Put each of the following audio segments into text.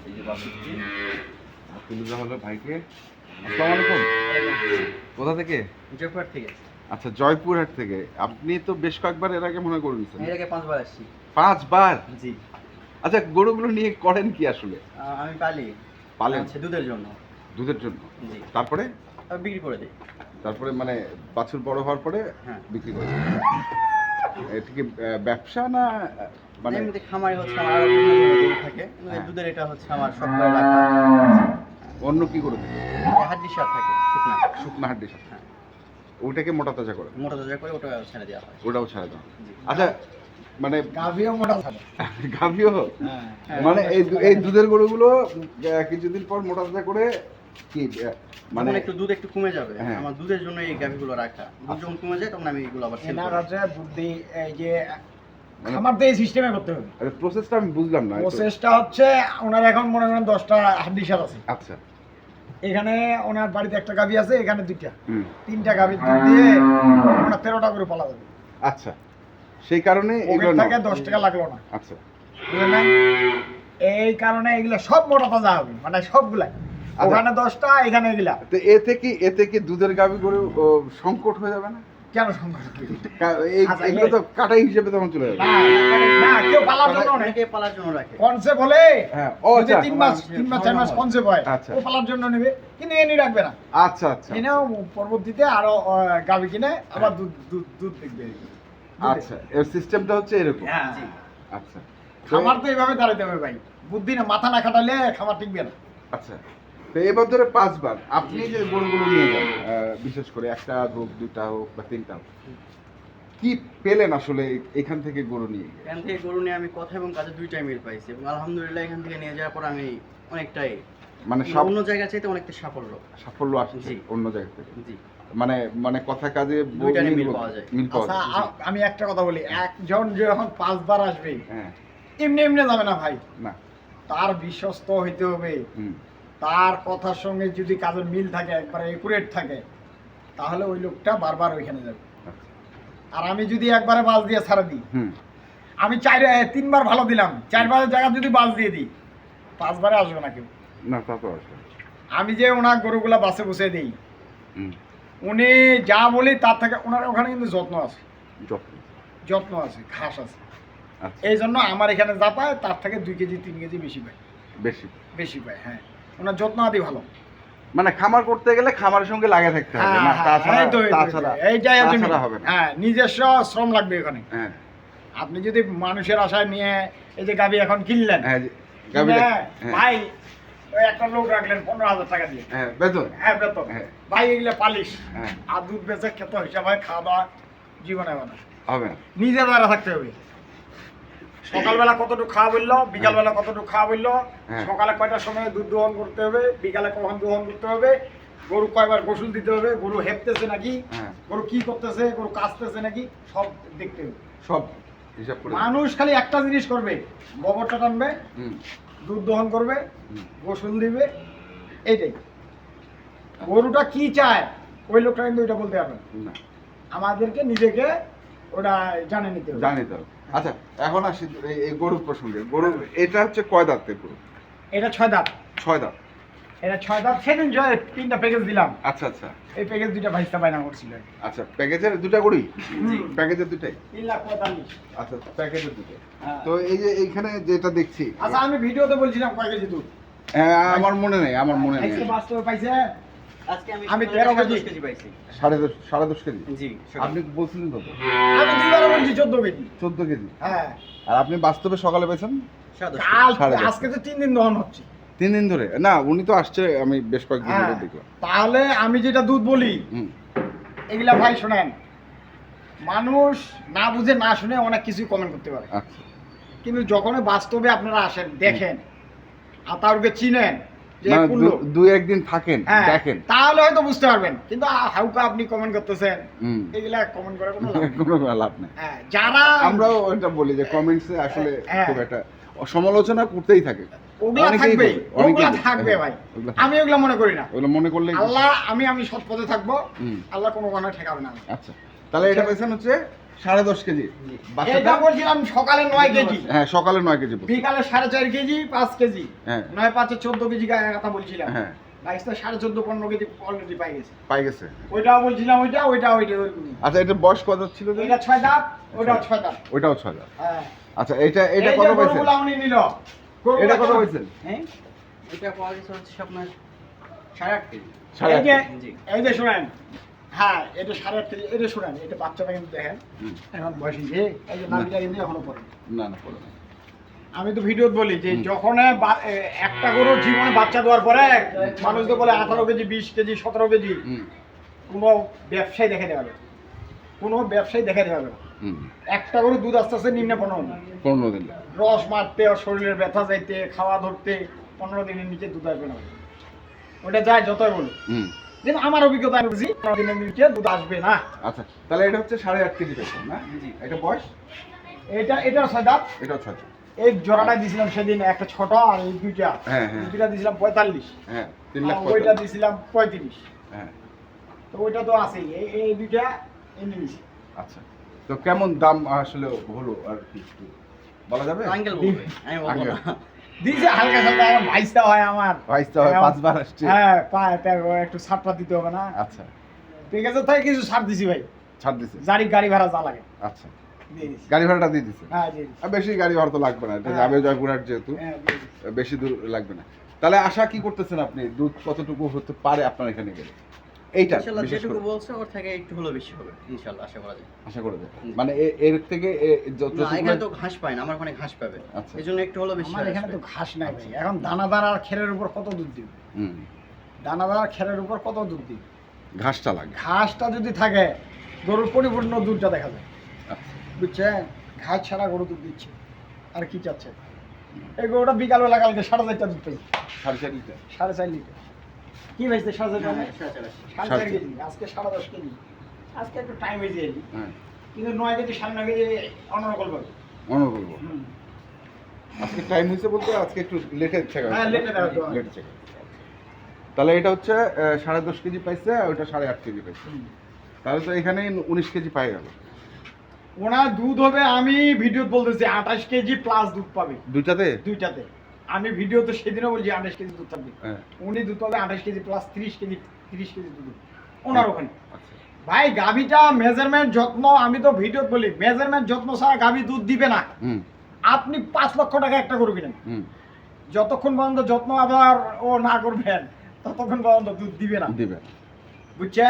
এই যে বাছুরটি। তুলে দেওয়া হলো ভাইকে। আসসালামু আলাইকুম। কোথা থেকে? জয়পুরহাট থেকে। আচ্ছা, জয়পুরহাট থেকে। আপনি তো বেশ কয়েকবার এর আগে মনে করে নিয়েছেন। এর আগে 5 বার আসছি। 5 বার? জি। আচ্ছা, গরুগুলো নিয়ে করেন কি আসলে? আমি পালি। পালেন হচ্ছে দুধের জন্য। দুধের জন্য? জি। তারপরে? বিক্রি করে দেই। তারপরে মানে বাছুর বড় হওয়ার পরে হ্যাঁ। বিক্রি করে? এটা কি ব্যবসা না মানে? এমনিতে খামারে হচ্ছে আমার আরো বিভিন্ন ধরনের গরু থাকে। কিন্তু এই হ্যাঁ। দুধের এটা হচ্ছে আমার শখ করে রাখা। অন্য কি করে থাকে? হাড্ডি সার থাকে, শুকনা। শুকনা হাড্ডি সার। হ্যাঁ। ওইটাকে মোটা তাজা করে? মোটা তাজা করে ওটা ছেড়ে দেওয়া হয়। ওটাও ছাড়া দাও। জি। আচ্ছা, মানে গাভিও মোটা থাকে। গাভীও? হ্যাঁ। মানে এই দুধের গরুগুলো কিছুদিন পর মোটা তাজা করে কি মানে মানে একটু দুধ একটু কমে যাবে। হ্যাঁ। আমার দুধের জন্য এই গাভীগুলো রাখা। দুধ যখন কমে যায় তখন আমি এগুলো আবার সেল এনার করি। হচ্ছে বুদ্ধি এই যে খামার দিয়ে সিস্টেমে করতে হবে। প্রসেসটা আমি বুঝলাম না। প্রসেসটা হচ্ছে ওনার এখন মনে করেন 10টা হাড্ডি সার আছে। আচ্ছা। এখানে ওনার বাড়িতে একটা গাভী আছে, এখানে 2টা। হুম। 3টা গাভীর দুধ দিয়ে ওনার 13টা করে পালা যাবে। আচ্ছা, সেই কারণে এগুলো ওখান থেকে নাও। 10 টাকা লাগলো না। আচ্ছা। বুঝলেন না? এই কারণে এগুলো সব মোটা তাজা হবে, মানে সবগুলা। ওখানে 10টা, এখানে এগুলা। তো এতে কি দুধের গাভী গরু সংকট হয়ে যাবে না? কেন সম্ভব? আচ্ছা, এগুলো তো কাটাই হিসেবে তখন চলে যাবে। না, কেউ পালার জন্য নেই। অনেকে পালার জন্য রাখে। কনসেপ্ট হলে হ্যাঁ, যদি আচ্ছা। 3 মাস 4 মাস কনসেপ্ট হয়, আচ্ছা। ও পালার জন্য নেবে, কিন্তু এনে রাখবে না। আচ্ছা আচ্ছা। এনেও পরবর্তীতে আরো গাভী কিনে আবার দুধ দেখবে। আচ্ছা, এর সিস্টেমটা হচ্ছে এরকম। হ্যাঁ। জি। আচ্ছা। খামার তো এইভাবে দাঁড়াইতে হবে ভাই। বুদ্ধি না, মাথা না খাটালে খামার টিকবে না। আচ্ছা, তো এবার ধরে 5 বার আপনি যে গরুগুলো নিয়ে যান, বিশেষ করে একটা হোক, 2টা হোক বা 3টা হোক, কি পেলেন আসলে এখান থেকে গরু নিয়ে গিয়ে? এখান থেকে গরু নিয়ে আমি কথা এবং কাজে 2টাই মিল পাইছি এবং আলহামদুলিল্লাহ এখান থেকে নিয়ে যাওয়ার পর আমি অনেকটাই মানে সব অন্য জায়গা চাইতে অনেকটা সাফল্য আসছে জি। অন্য জায়গা থেকে? জি। মানে মানে কথা কাজে দুইটারই মিল মিল পাওয়া যায়। মিল পাওয়া আচ্ছা, যায়। আমি একটা কথা বলি, একজন যখন 5 বার আসবে, হ্যাঁ। এমনি এমনি যাবে না ভাই। না। তার বিশ্বস্ত হইতে হবে। হুম। তার কথার সঙ্গে যদি কাজের মিল থাকে, একবারে একুরেট থাকে, তাহলে ওই লোকটা বারবার ওইখানে যাবে। আচ্ছা। আর আমি যদি একবারে বাস দিয়ে ছাড়া দিই, হুম। আমি 3 বার ভালো দিলাম, 4 বারের জায়গা যদি বাস দিয়ে দিই, 5 বারে আসবে না কেউ। না, তা তো আসবে। আমি যে ওনার গরুগুলা বাসে বসে দিই, হুম। উনি যা বলি তার থেকে ওনার ওখানে কিন্তু যত্ন আছে, যত্ন। ঘাস আছে। আচ্ছা। এই জন্য আমার এখানে যা পায় তার থেকে 2 কেজি 3 কেজি বেশি পায়। হ্যাঁ, ওনার যত্ন আদি ভালো। মানে খামার করতে গেলে খামারের সঙ্গে লাগে থাকতে হবে, না এইটাই তাছাড়া হবে না। হ্যাঁ, নিজস্ব শ্রম লাগবে এখানে। হ্যাঁ। আপনি যদি মানুষের আশায় নিয়ে এই যে গাভী এখন কিনলেন, হ্যাঁ, গাভী কিনে হ্যাঁ। ভাই ওই একটা লোক রাখলেন 15,000 টাকা দিয়ে, হ্যাঁ, বেতন। হ্যাঁ বেতন, হ্যাঁ। ভাই এগুলো পালিশ হ্যাঁ। আর দুধ বেচে খেত হিসাব হয়, খাওয়া দাওয়া জীবনে হবে না। হবে না। নিজে দ্বারা থাকতে হবে। সকালবেলা কতটুকু খাওয়া বললো, বিকালবেলা কতটুকু খাওয়া বললো, হ্যাঁ। সকালে কয়টার সময় দুধ দোহন করতে হবে, বিকালে কখন দোহন করতে হবে, গরু কয়বার গোসল দিতে হবে, গরু হেঁপতেছে নাকি, হ্যাঁ। গরু কি করতেছে, গরু কাশতেছে নাকি, সব দেখতে হবে। সব হিসাব করে। মানুষ খালি একটা জিনিস করবে, গোবরটা টানবে, হুম। দুধ দহন করবে, হুম। গোসল দিবে, এইটাই। গরুটা কি চায় ওই লোকটা কিন্তু ওইটা বলতে পারবে না। না, আমাদেরকে নিজেকে ওটা জানে নিতে হবে। জানি তো। আচ্ছা, এখন আসি এই গরুর প্রসঙ্গে। গরু এটা হচ্ছে কয় দাঁতের গরু? এটা 6 দাঁত। 6 দাঁত। এটা 6 দাঁত। সেদিন 3টা প্যাকেজ দিলাম। আচ্ছা আচ্ছা। এই প্যাকেজ 2টা ভাইস্তা বায়না করছিল। আচ্ছা, প্যাকেজের 2টা গরুই? জি। প্যাকেজের 2টাই? 3,45,000। আচ্ছা, প্যাকেজের 2টাই। হ্যাঁ। তো এই যে এইখানে যেটা দেখছি, আচ্ছা, আমি ভিডিওতে বলছিলাম কয় কেজি দুধ। হ্যাঁ, আমার মনে নেই, আমার মনে নেই। আজকে বাস্তবে পাইছে আজকে আমি আমি 13 কেজি কেজি পাইছি। 10.5 কেজি? জি। আপনি বলছিলেন কত? আমি 2 বার বলছি 14 কেজি। 14 কেজি। হ্যাঁ, আর আপনি বাস্তবে সকালে পেয়েছেন? কাল 10.5 আজকে তো 3 দিন দহন হচ্ছে। 3 দিন ধরে? না, উনি তো আসছে, আমি বেশ কয়েকদিন হ্যাঁ, ধরে দেখলাম। তাহলে আমি যেটা দুধ বলি, হুম। এগুলা ভাই শোনেন, মানুষ না বুঝে না শুনে অনেক কিছু কমেন্ট করতে পারে, আচ্ছা। কিন্তু যখন বাস্তবে আপনারা আসেন, দেখেন আর তারকে চিনেন যে মানে কোন লোক, 2-1 দিন থাকেন, হ্যাঁ, দেখেন, তাহলে হয়তো বুঝতে পারবেন। কিন্তু হাউকা আপনি কমেন্ট করতেছেন, হুম, এগুলা কমেন্ট করে কোনো লাভ নেই। কোনো লাভ নেই। হ্যাঁ, যারা আমরাও এটা বলি যে কমেন্টসে আসলে হ্যাঁ। খুব একটা সমালোচনা করতেই থাকে। ওগুলা অনেকেই থাকবে, বলে, অনেকেই ওগুলা বলে। থাকবে ভাই। ওগুলা আমি ওগুলা মনে করি না। ওগুলো মনে করলেই আল্লাহ, আমি সৎ পথে থাকবো, হুম। আল্লাহ কোনো কারণে ঠেকাবে না। আচ্ছা, তাহলে এটা পেয়েছেন হচ্ছে 10.5 কেজি জি। বাচ্চাটা এটা বলছিলাম সকালে 9 কেজি, হ্যাঁ সকালে 9 কেজি পড়ছে। বিকালে 4.5 কেজি, 5 কেজি, হ্যাঁ 9 5 14 কেজি গায়ে কথা বলছিলাম। হ্যাঁ বাইশ তো 14.5 15 কেজি অলরেডি পাই গেছে। পাই গেছে। ওইটাও বলছিলাম, ওইটা ওইরকমই। আচ্ছা এটা বয়স কত ছিল যে? এটা 6 দাঁত, ওইটাও 6 দাঁত। ওইটাও 6 দাঁত। হ্যাঁ, আচ্ছা এটা এই যে কত পাইছেন? গরুগুলো উনি নিল। গরুগুলো এটা কত কেমন? পাইছেন? হ্যাঁ, এটা পাওয়া গেছে হচ্ছে আপনার 8.5 কেজি। 8.5 এই যে জি। এই যে শুনেন, হ্যাঁ এটা 8.5 কেজি, এটা শুনেন, এটা বাচ্চাটা কিন্তু দেখেন হুম। এখন বয়স হয়েছে, এই যে নাভিটা কিন্তু এখনো পড়ে। না না পড়ে না। আমি তো ভিডিওত বলি যে হুম। যখন একটা গরুর জীবনে বাচ্চা দেওয়ার পরে মানুষ তো বলে 18 কেজি 20 কেজি 17 কেজি, হুম কোনো ব্যবসায়ী দেখে দেওয়া যাবে, কোনো ব্যবসায়ী দেখে দেওয়া যাবে। হুম একটা গরু দুধ আস্তে আস্তে নিম্নে 15 দিন, 15 দিন। রস মারতে ওর শরীরের ব্যথা যাইতে খাওয়া ধরতে 15 দিনের নিচে দুধ আসবে না। ওটা যায় যতই বলুন, হুম কিন্তু আমার অভিজ্ঞতা আমি বুঝি 15 দিনের নিচে দুধ আসবে না। আচ্ছা তাহলে এটা হচ্ছে 8.5 কেজি পেয়েছেন না? জি। এটা বয়স? এটা 6 দাঁত। এটাও 6 দাঁত। এই জোড়াটা দিয়েছিলাম সেদিন একটা ছোট, আর এই দুইটা, হ্যাঁ, হ্যাঁ। এই দুইটা দিয়েছিলাম 45, হ্যাঁ 3 আর লাখ ওইটা দিয়েছিলাম 35। হ্যাঁ তো ওইটা তো আছেই, এই দুইটা এনে নিছি। আচ্ছা তো কেমন দাম আসলে হলো আর কি একটু বলা যাবে? আঙ্কেল বলবে, আমি বলবো আঙ্কেল। না। দিয়েছে হালকা হালকা, এখন ভাইসটা হয় আমার। ভাইসটা হয়, 5 বার আসছে। হ্যাঁ পায়, তাই একটু ছাড়টা দিতে হবে না। আচ্ছা ঠিক আছে, তাই কিছু ছাড় দিছি ভাই, ছাড় দিছে। গাড়ি ভাড়া যা লাগে আচ্ছা দিয়ে দিছি। গাড়ি ভাড়াটা দিয়ে দিছে। হ্যাঁ দিয়ে দিছি। আর বেশি গাড়ি ভাড়া তো লাগবে না, এটা হ্যাঁ। যাবে জয়পুরহাট যেহেতু হ্যাঁ দিয়ে দিছি। বেশি দূর লাগবে না। তাহলে আশা কি করতেছেন আপনি, দুধ কতটুকু হতে পারে আপনার এখানে গেলে? এইটা ইনশাআল্লাহ বিশেষ যেটুকু করে বলছে ওর থেকে একটু হলেও বেশি হবে ইনশাআল্লাহ, আশা করা যায়। আশা করে দেয় মানে এর থেকে না এখানে তো ঘাস পায় না, আমার ওখানে ঘাস পাবে, আচ্ছা। এজন্য একটু হলেও বেশি আমার এখানে আসবে। তো ঘাস নাই ভাই, এখন দানাদার আর খেরের উপর কত দুধ দিবে? হুম দানাদার আর খেরের উপর কত দুধ দিবে? ঘাসটা লাগে। ঘাসটা যদি থাকে গরুর পরিপূর্ণ দুধটা দেখা যায়, আচ্ছা বুঝছেন? ঘাস ছাড়া গরু দুধ দিচ্ছে, আর কি চাচ্ছে? এই গরুটা বিকালবেলা কালকে 4.5 দুধ পেয়েছে, 4.5 লিটার। 4.5 লিটার। কি ভাইছে 4.5 হ্যাঁ, লিটার? আচ্ছা, আচ্ছা। 4.5 কেজি, আজকে 10.5 কেজি। আজকে একটু টাইম হয়েছে আর কি। হ্যাঁ কিন্তু 9 কেজি 9.5 কেজি অন্যরকম পাবে। মনে করবো আজকে টাইম হয়েছে বলতে আজকে একটু লেটে চেক হ্যাঁ, late এ দেওয়া হতো। লেটে চেক। তাহলে এটা হচ্ছে 10.5 কেজি পাইছে, আর ওইটা 8.5 কেজি পাইছে। তাহলে তো এখানে 19 কেজি পাই গেল। ওনার দুধ হবে, আমি ভিডিও বলতেছি 28 কেজি প্লাস দুধ পাবে দুইটাতে? দুইটাতে। আমি ভিডিওতে সেদিনও বলছি 28 কেজি দুধ থাকবে। হ্যাঁ উনি দুধ পাবে 28 কেজি প্লাস 30 কেজি দুধ ওনার ওখানে। আচ্ছা ভাই গাভীটা মেজারমেন্ট যত্ন, আমি তো ভিডিও বলি মেজারমেন্ট যত্ন ছাড়া গাভী দুধ দিবে না। হুম আপনি 5 লক্ষ টাকা একটা গরু কিনেন, হুম যতক্ষণ পর্যন্ত যত্ন আবার ও না করবেন ততক্ষণ পর্যন্ত দুধ দিবে না, দিবে। বুঝছে?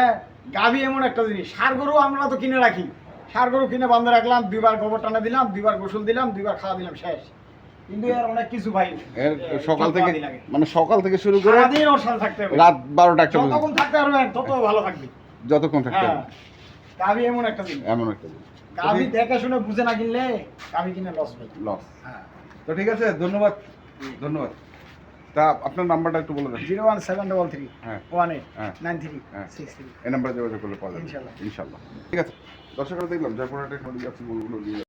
গাভী এমন একটা জিনিস, ষাঁড় গরু আমরা তো কিনে রাখি, ষাঁড় গরু কিনে বান্ধে রাখলাম, 2 বার গোবর টানা দিলাম, 2 বার গোসল দিলাম, 2 বার খাওয়া দিলাম, শেষ। কিন্তু এর অনেক কিছু ভাই, এর সকাল থেকে যত্নাদি লাগে। মানে সকাল থেকে শুরু করে সারাদিন ওর সাথে থাকতে হবে, রাত 12টা একটা পর্যন্ত যতক্ষণ থাকতে পারবেন তত ভালো থাকবে। যতক্ষণ থাকতে হ্যাঁ, হবে। গাভী এমন একটা জিনিস, এমন একটা জিনিস। গাভী দেখে শুনে বুঝে না কিনলে গাভী কিনে লস ভাই। লস। হ্যাঁ, তো ঠিক আছে, ধন্যবাদ ধন্যবাদ। তা আপনার নাম্বারটা একটু বলে দেন। 01733 হ্যাঁ 18 হ্যাঁ 93 হ্যাঁ 63। এই নাম্বারে যোগাযোগ করলে পাওয়া যাবে ইনশাল্লাহ। ইনশাল্লাহ। ঠিক আছে দর্শকরা দেখলাম জয়পুরহাটের নদী যাচ্ছে গরুগুলো নিয়ে